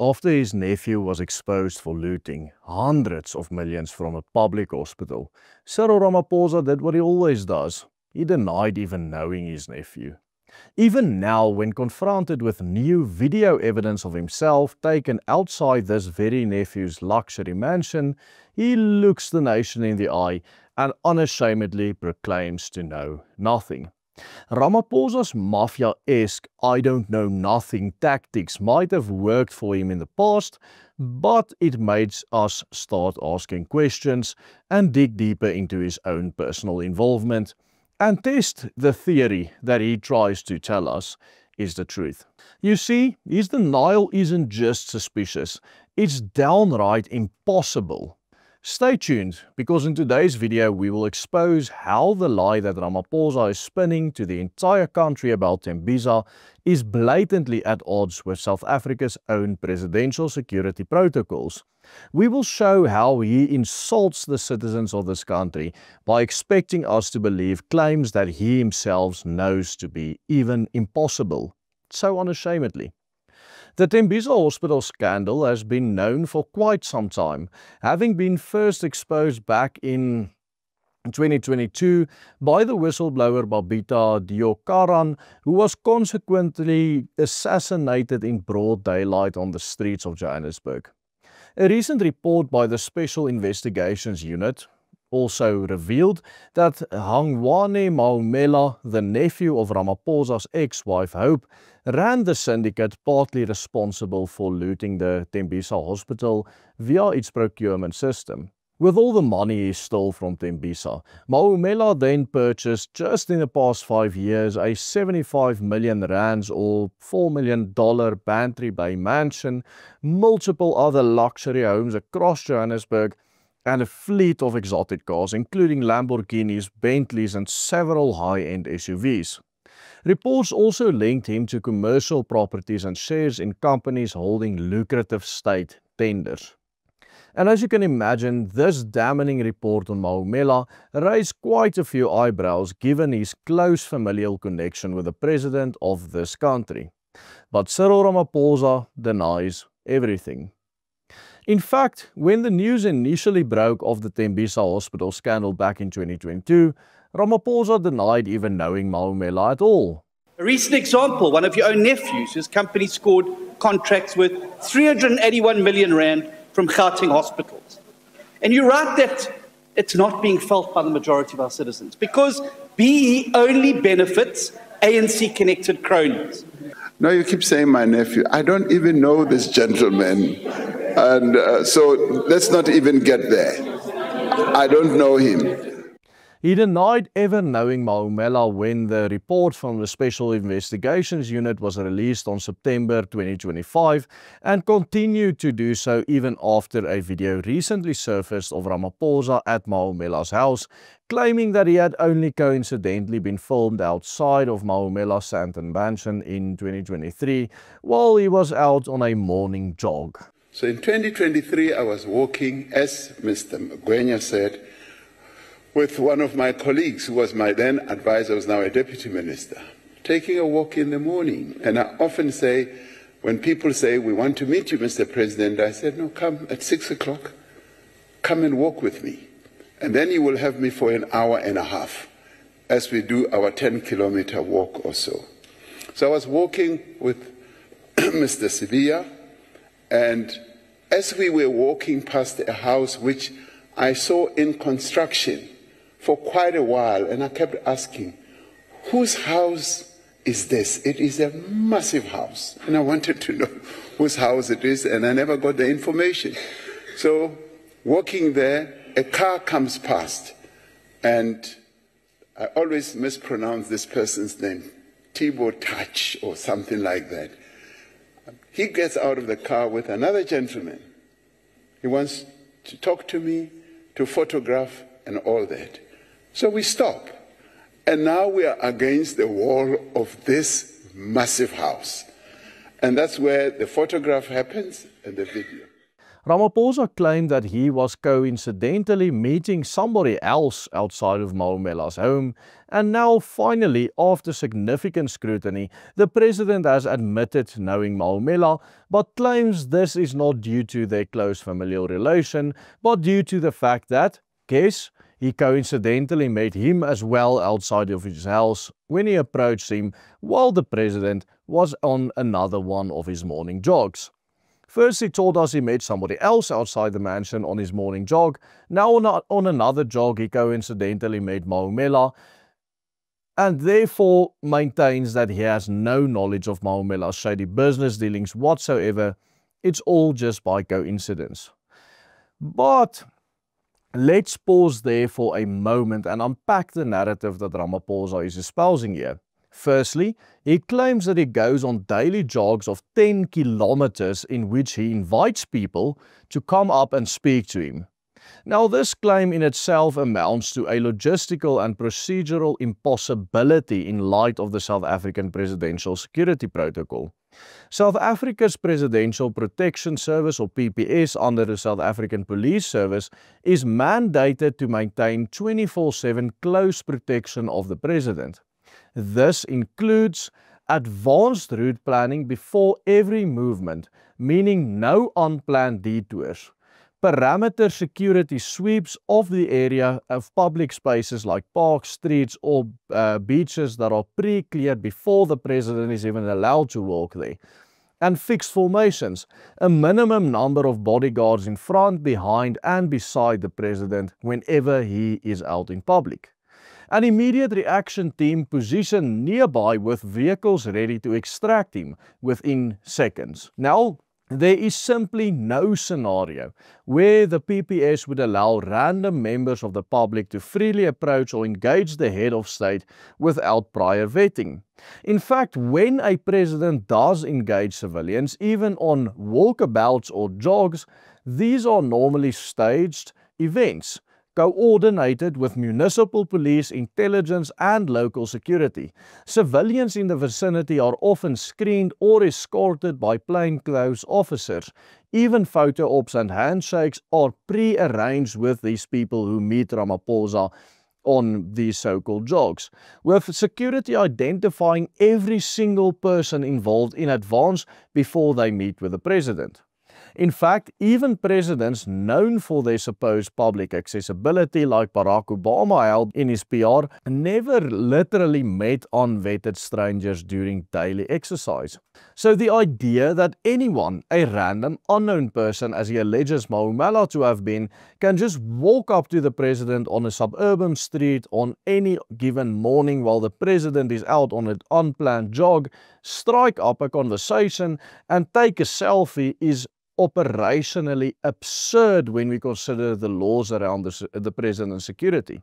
After his nephew was exposed for looting hundreds of millions from a public hospital, Cyril Ramaphosa did what he always does. He denied even knowing his nephew. Even now, when confronted with new video evidence of himself taken outside this very nephew's luxury mansion, he looks the nation in the eye and unashamedly proclaims to know nothing. Ramaphosa's mafia-esque "I don't know nothing" tactics might have worked for him in the past, but it makes us start asking questions and dig deeper into his own personal involvement and test the theory that he tries to tell us is the truth. You see, his denial isn't just suspicious, it's downright impossible. Stay tuned, because in today's video we will expose how the lie that Ramaphosa is spinning to the entire country about Tembisa is blatantly at odds with South Africa's own presidential security protocols. We will show how he insults the citizens of this country by expecting us to believe claims that he himself knows to be even impossible, so unashamedly. The Tembisa Hospital scandal has been known for quite some time, having been first exposed back in 2022 by the whistleblower Babita Deokaran, who was consequently assassinated in broad daylight on the streets of Johannesburg. A recent report by the Special Investigations Unit also revealed that Hangwane Maumela, the nephew of Ramaphosa's ex-wife Hope, ran the syndicate partly responsible for looting the Tembisa Hospital via its procurement system. With all the money he stole from Tembisa, Maumela then purchased, just in the past 5 years, a 75 million rands or $4 million Bantry Bay mansion, multiple other luxury homes across Johannesburg, and a fleet of exotic cars, including Lamborghinis, Bentleys, and several high-end SUVs. Reports also linked him to commercial properties and shares in companies holding lucrative state tenders. And as you can imagine, this damning report on Maumela raised quite a few eyebrows given his close familial connection with the president of this country. But Cyril Ramaphosa denies everything. In fact, when the news initially broke of the Tembisa Hospital scandal back in 2022, Ramaphosa denied even knowing Maumela at all. A recent example, one of your own nephews, whose company scored contracts worth 381 million rand from Gauteng hospitals. And you write that it's not being felt by the majority of our citizens because BE only benefits ANC-connected cronies. No, you keep saying my nephew. I don't even know this gentleman. And so let's not even get there. I don't know him. He denied ever knowing Maumela when the report from the Special Investigations Unit was released on September 2025 and continued to do so even after a video recently surfaced of Ramaphosa at Maumela's house, claiming that he had only coincidentally been filmed outside of Maumela's Sandton mansion in 2023 while he was out on a morning jog. So in 2023, I was walking, as Mr. Ngwenya said, with one of my colleagues who was my then advisor, was now a deputy minister, taking a walk in the morning. And I often say, when people say, we want to meet you, Mr. President, I said, no, come at 6 o'clock, come and walk with me. And then you will have me for an hour and a half as we do our 10-kilometer walk or so. So I was walking with Mr. Sevilla, and as we were walking past a house which I saw in construction for quite a while, and I kept asking, whose house is this? It is a massive house, and I wanted to know whose house it is, and I never got the information. So walking there, a car comes past, and I always mispronounce this person's name, Thibaut Touch or something like that. He gets out of the car with another gentleman. He wants to talk to me, to photograph, and all that. So we stop. And now we are against the wall of this massive house. And that's where the photograph happens and the video. Ramaphosa claimed that he was coincidentally meeting somebody else outside of Maumela's home, and now finally, after significant scrutiny, the president has admitted knowing Maumela, but claims this is not due to their close familial relation, but due to the fact that, guess, he coincidentally met him as well outside of his house when he approached him while the president was on another one of his morning jogs. First, he told us he met somebody else outside the mansion on his morning jog. Now on another jog, he coincidentally met Maumela, and therefore maintains that he has no knowledge of Maumela's shady business dealings whatsoever. It's all just by coincidence. But let's pause there for a moment and unpack the narrative that Ramaphosa is espousing here. Firstly, he claims that he goes on daily jogs of 10 kilometers in which he invites people to come up and speak to him. Now, this claim in itself amounts to a logistical and procedural impossibility in light of the South African Presidential Security Protocol. South Africa's Presidential Protection Service, or PPS, under the South African Police Service, is mandated to maintain 24/7 close protection of the president. This includes advanced route planning before every movement, meaning no unplanned detours, perimeter security sweeps of the area of public spaces like parks, streets or beaches that are pre-cleared before the president is even allowed to walk there, and fixed formations, a minimum number of bodyguards in front, behind and beside the president whenever he is out in public. An immediate reaction team positioned nearby with vehicles ready to extract him within seconds. Now, there is simply no scenario where the PPS would allow random members of the public to freely approach or engage the head of state without prior vetting. In fact, when a president does engage civilians, even on walkabouts or jogs, these are normally staged events, coordinated with municipal police, intelligence and local security. Civilians in the vicinity are often screened or escorted by plainclothes officers. Even photo ops and handshakes are pre-arranged with these people who meet Ramaphosa on these so-called jogs, with security identifying every single person involved in advance before they meet with the president. In fact, even presidents known for their supposed public accessibility, like Barack Obama held in his PR, never literally met unvetted strangers during daily exercise. So the idea that anyone, a random unknown person as he alleges Maumela to have been, can just walk up to the president on a suburban street on any given morning while the president is out on an unplanned jog, strike up a conversation and take a selfie is operationally absurd when we consider the laws around the president's security.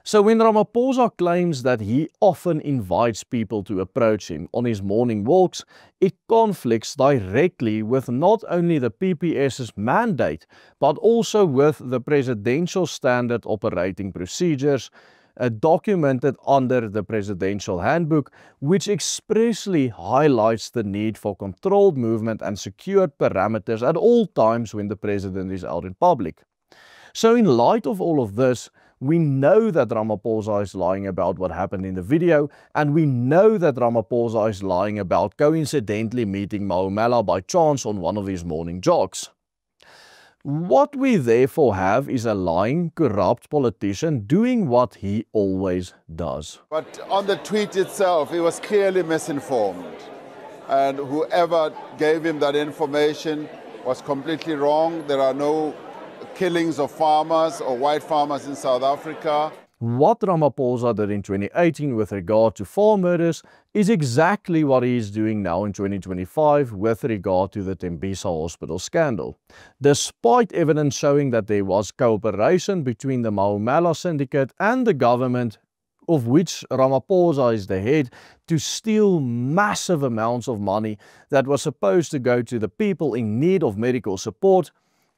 So when Ramaphosa claims that he often invites people to approach him on his morning walks, it conflicts directly with not only the PPS's mandate, but also with the Presidential Standard Operating Procedures, documented under the Presidential Handbook, which expressly highlights the need for controlled movement and secured parameters at all times when the president is out in public. So in light of all of this, we know that Ramaphosa is lying about what happened in the video, and we know that Ramaphosa is lying about coincidentally meeting Maumela by chance on one of his morning jogs. What we therefore have is a lying, corrupt politician doing what he always does. But on the tweet itself, he was clearly misinformed. And whoever gave him that information was completely wrong. There are no killings of farmers or white farmers in South Africa. What Ramaphosa did in 2018 with regard to farm murders is exactly what he is doing now in 2025 with regard to the Tembisa Hospital scandal. Despite evidence showing that there was cooperation between the Maumela syndicate and the government, of which Ramaphosa is the head, to steal massive amounts of money that was supposed to go to the people in need of medical support,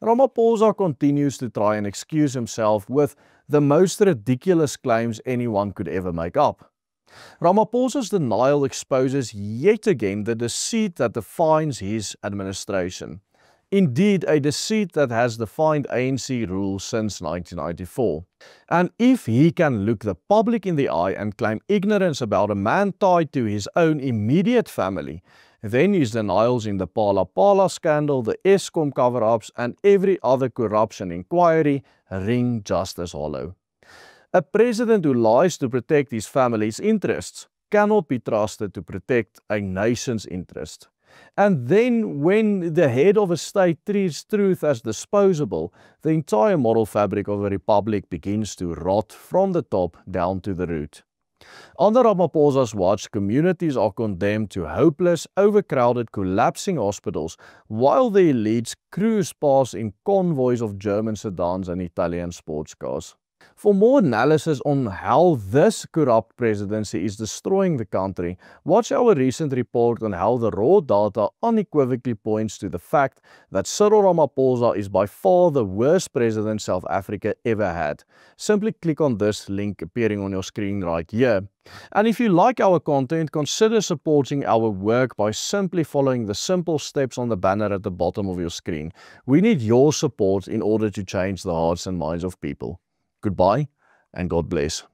Ramaphosa continues to try and excuse himself with the most ridiculous claims anyone could ever make up. Ramaphosa's denial exposes yet again the deceit that defines his administration. Indeed, a deceit that has defined ANC rule since 1994. And if he can look the public in the eye and claim ignorance about a man tied to his own immediate family, then his denials in the Phala Phala scandal, the Eskom cover-ups and every other corruption inquiry ring just as hollow. A president who lies to protect his family's interests cannot be trusted to protect a nation's interest. And then when the head of a state treats truth as disposable, the entire moral fabric of a republic begins to rot from the top down to the root. Under Ramaphosa's watch, communities are condemned to hopeless, overcrowded, collapsing hospitals, while the elites cruise past in convoys of German sedans and Italian sports cars. For more analysis on how this corrupt presidency is destroying the country, watch our recent report on how the raw data unequivocally points to the fact that Cyril Ramaphosa is by far the worst president South Africa ever had. Simply click on this link appearing on your screen right here. And if you like our content, consider supporting our work by simply following the simple steps on the banner at the bottom of your screen. We need your support in order to change the hearts and minds of people. Goodbye and God bless.